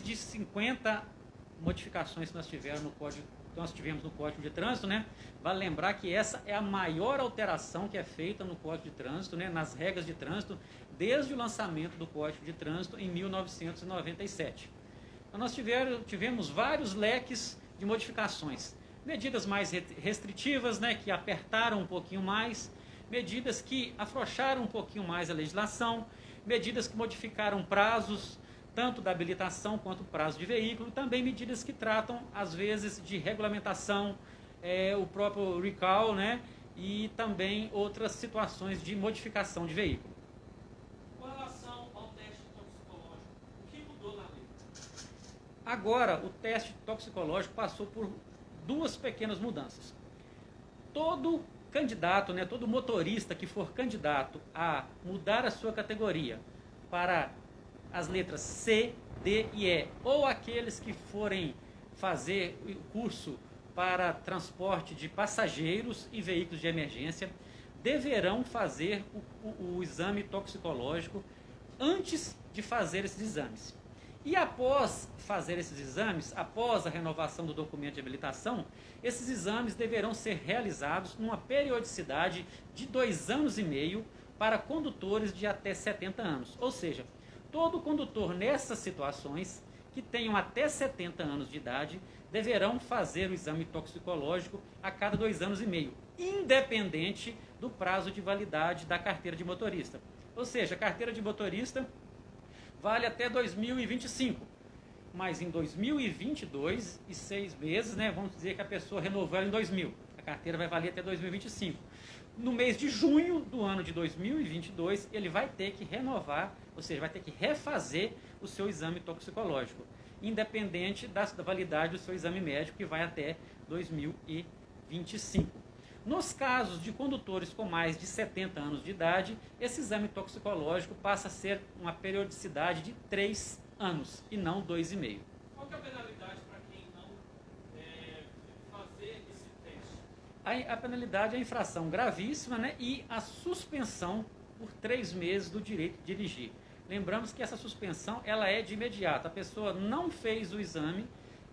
de 50 modificações que nós tivemos no Código de Trânsito, né? Vale lembrar que essa é a maior alteração que é feita no Código de Trânsito, né? Nas regras de trânsito, desde o lançamento do Código de Trânsito em 1997. Então, nós tivemos vários leques de modificações. Medidas mais restritivas, né? Que apertaram um pouquinho mais, medidas que afrouxaram um pouquinho mais a legislação, medidas que modificaram prazos, tanto da habilitação quanto o prazo de veículo, também medidas que tratam, às vezes, de regulamentação, o próprio recall, né, e também outras situações de modificação de veículo. Com relação ao teste toxicológico, o que mudou na lei? Agora, o teste toxicológico passou por duas pequenas mudanças. Todo candidato, né, todo motorista que for candidato a mudar a sua categoria para as letras C, D e E, ou aqueles que forem fazer o curso para transporte de passageiros e veículos de emergência, deverão fazer o exame toxicológico antes de fazer esses exames. E após fazer esses exames, após a renovação do documento de habilitação, esses exames deverão ser realizados numa periodicidade de 2 anos e meio para condutores de até 70 anos. Ou seja, todo condutor nessas situações, que tenham até 70 anos de idade, deverão fazer o exame toxicológico a cada 2 anos e meio, independente do prazo de validade da carteira de motorista. Ou seja, a carteira de motorista vale até 2025, mas em 2022 e 6 meses, né, vamos dizer que a pessoa renovou ela em 2000, a carteira vai valer até 2025. No mês de junho do ano de 2022, ele vai ter que renovar, ou seja, vai ter que refazer o seu exame toxicológico, independente da validade do seu exame médico, que vai até 2025. Nos casos de condutores com mais de 70 anos de idade, esse exame toxicológico passa a ser uma periodicidade de 3 anos e não 2,5. Qual que é a penalidade para quem não fazer esse teste? A penalidade é a infração gravíssima, né, e a suspensão por 3 meses do direito de dirigir. Lembramos que essa suspensão ela é de imediato. A pessoa não fez o exame,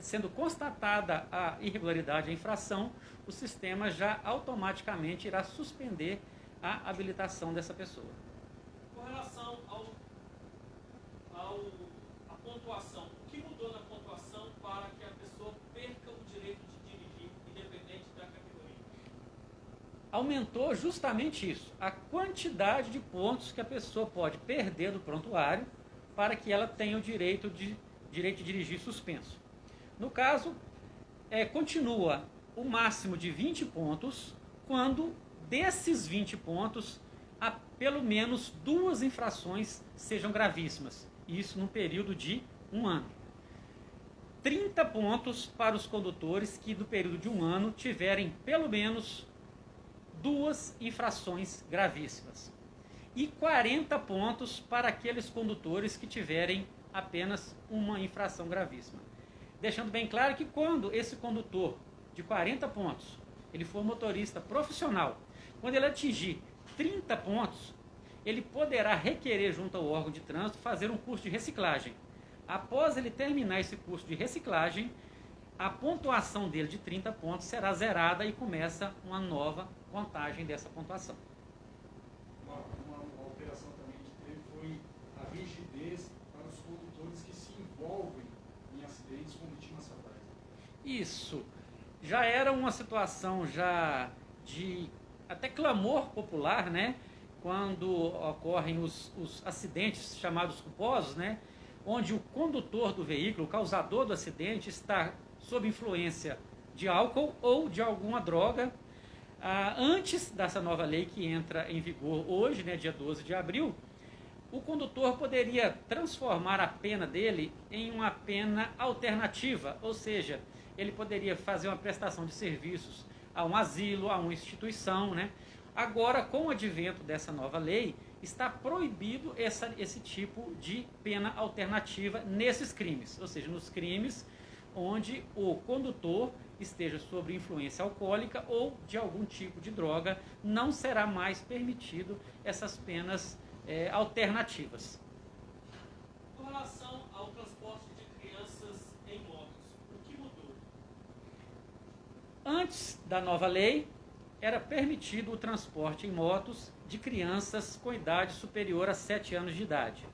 sendo constatada a irregularidade, a infração, o sistema já automaticamente irá suspender a habilitação dessa pessoa. Com relação à pontuação, o que mudou na pontuação para que a pessoa perca o direito de dirigir, independente da categoria? Aumentou justamente isso, a quantidade de pontos que a pessoa pode perder do prontuário para que ela tenha o direito de dirigir suspenso. No caso, continua o máximo de 20 pontos, quando desses 20 pontos, há pelo menos 2 infrações sejam gravíssimas. Isso num período de 1 ano. 30 pontos para os condutores que no período de 1 ano tiverem pelo menos 2 infrações gravíssimas. E 40 pontos para aqueles condutores que tiverem apenas uma infração gravíssima. Deixando bem claro que quando esse condutor de 40 pontos, ele for motorista profissional, quando ele atingir 30 pontos, ele poderá requerer junto ao órgão de trânsito fazer um curso de reciclagem. Após ele terminar esse curso de reciclagem, a pontuação dele de 30 pontos será zerada e começa uma nova contagem dessa pontuação. Uma alteração também que teve foi a rigidez para os condutores que se envolvem em acidentes com vítimas fatais. Isso já era uma situação já de até clamor popular, né? Quando ocorrem os acidentes chamados culposos, né? Onde o condutor do veículo, o causador do acidente, está sob influência de álcool ou de alguma droga. Antes dessa nova lei que entra em vigor hoje, né, dia 12 de abril, o condutor poderia transformar a pena dele em uma pena alternativa, ou seja, ele poderia fazer uma prestação de serviços a um asilo, a uma instituição, né? Agora, com o advento dessa nova lei, está proibido esse tipo de pena alternativa nesses crimes, ou seja, nos crimes onde o condutor esteja sob influência alcoólica ou de algum tipo de droga, não será mais permitido essas penas alternativas. Com relação ao transporte de crianças Antes da nova lei, era permitido o transporte em motos de crianças com idade superior a 7 anos de idade.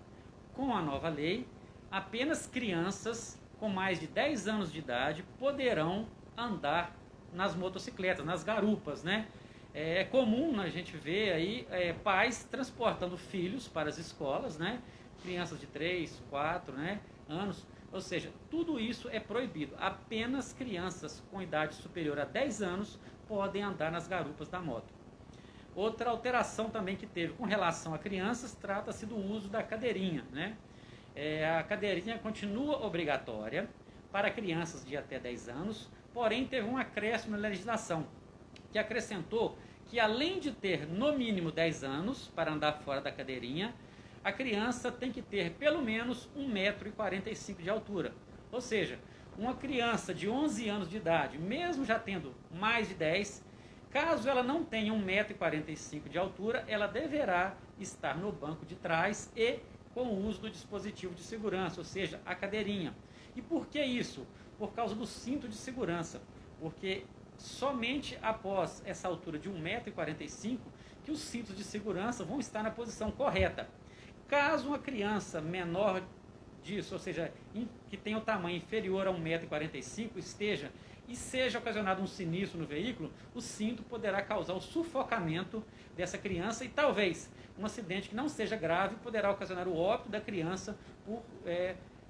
Com a nova lei, apenas crianças com mais de 10 anos de idade poderão andar nas motocicletas, nas garupas, né? É comum a gente ver aí pais transportando filhos para as escolas, né? Crianças de 3, 4, né, anos. Ou seja, tudo isso é proibido. Apenas crianças com idade superior a 10 anos podem andar nas garupas da moto. Outra alteração também que teve com relação a crianças, trata-se do uso da cadeirinha, né? A cadeirinha continua obrigatória para crianças de até 10 anos, porém teve um acréscimo na legislação, que acrescentou que além de ter no mínimo 10 anos para andar fora da cadeirinha, a criança tem que ter pelo menos 1,45 m de altura. Ou seja, uma criança de 11 anos de idade, mesmo já tendo mais de 10, caso ela não tenha 1,45 m de altura, ela deverá estar no banco de trás e com o uso do dispositivo de segurança, ou seja, a cadeirinha. E por que isso? Por causa do cinto de segurança, porque somente após essa altura de 1,45 m que os cintos de segurança vão estar na posição correta. Caso uma criança menor disso, ou seja, que tenha o tamanho inferior a 1,45 m esteja e seja ocasionado um sinistro no veículo, o cinto poderá causar o sufocamento dessa criança e talvez um acidente que não seja grave poderá ocasionar o óbito da criança por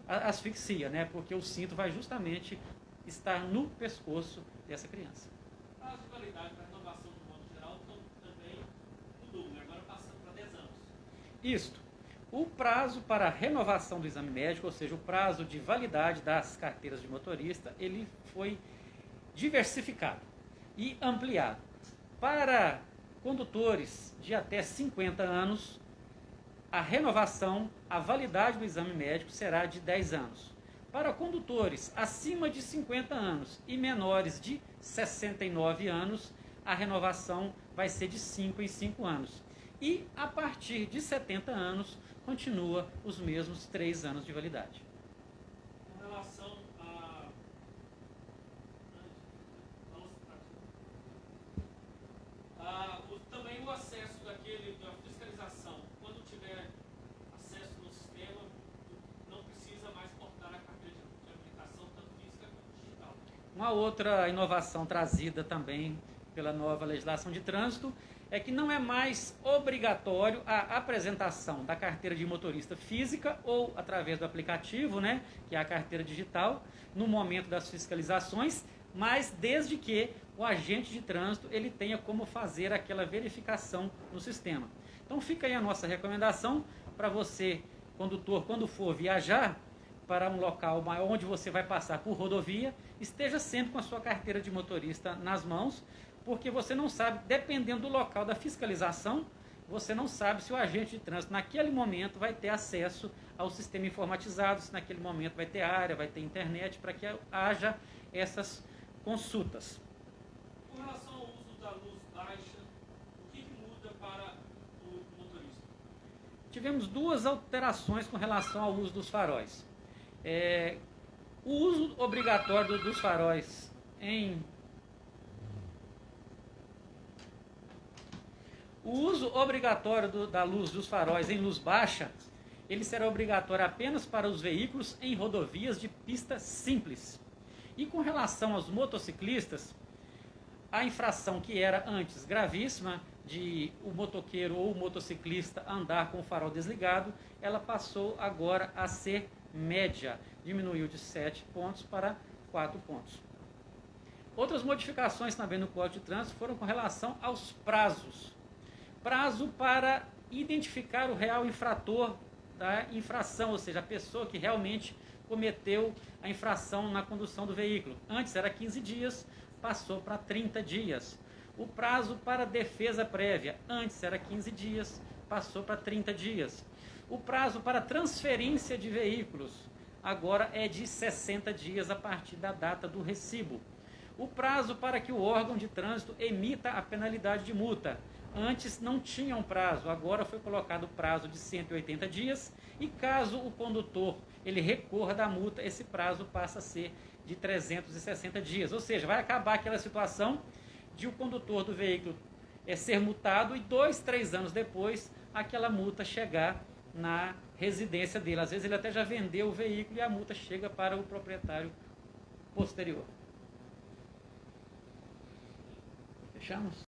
asfixia, né? Porque o cinto vai justamente estar no pescoço dessa criança. A prazo de validade para renovação do modo geral também mudou, né? Agora passando para 10 anos. Isto. O prazo para a renovação do exame médico, ou seja, o prazo de validade das carteiras de motorista, ele foi diversificado e ampliado. Para condutores de até 50 anos, a renovação, a validade do exame médico será de 10 anos. Para condutores acima de 50 anos e menores de 69 anos, a renovação vai ser de 5 em 5 anos. E a partir de 70 anos, continua os mesmos 3 anos de validade. Com relação também o acesso da fiscalização, quando tiver acesso no sistema, não precisa mais portar a carteira de habilitação, tanto física quanto digital. Uma outra inovação trazida também pela nova legislação de trânsito é que não é mais obrigatório a apresentação da carteira de motorista física ou através do aplicativo, né, que é a carteira digital, no momento das fiscalizações, mas desde que o agente de trânsito ele tenha como fazer aquela verificação no sistema. Então fica aí a nossa recomendação para você, condutor, quando for viajar para um local maior onde você vai passar por rodovia, esteja sempre com a sua carteira de motorista nas mãos, porque você não sabe, dependendo do local da fiscalização, você não sabe se o agente de trânsito naquele momento vai ter acesso ao sistema informatizado, se naquele momento vai ter área, vai ter internet, para que haja essas consultas. Com relação ao uso da luz baixa, o que muda para o motorista? Tivemos duas alterações com relação ao uso dos faróis. O uso obrigatório dos faróis O uso obrigatório da luz dos faróis em luz baixa, ele será obrigatório apenas para os veículos em rodovias de pista simples. E com relação aos motociclistas, a infração que era antes gravíssima, de o motoqueiro ou o motociclista andar com o farol desligado, ela passou agora a ser média, diminuiu de 7 pontos para 4 pontos. Outras modificações também no Código de Trânsito foram com relação aos prazos. Prazo para identificar o real infrator da infração, ou seja, a pessoa que realmente cometeu a infração na condução do veículo. Antes era 15 dias, passou para 30 dias. O prazo para defesa prévia, antes era 15 dias, passou para 30 dias. O prazo para transferência de veículos, agora é de 60 dias a partir da data do recibo. O prazo para que o órgão de trânsito emita a penalidade de multa, Antes não tinha um prazo, agora foi colocado o prazo de 180 dias e caso o condutor ele recorra da multa, esse prazo passa a ser de 360 dias. Ou seja, vai acabar aquela situação de o condutor do veículo ser multado e 2, 3 anos depois aquela multa chegar na residência dele. Às vezes ele até já vendeu o veículo e a multa chega para o proprietário posterior. Fechamos?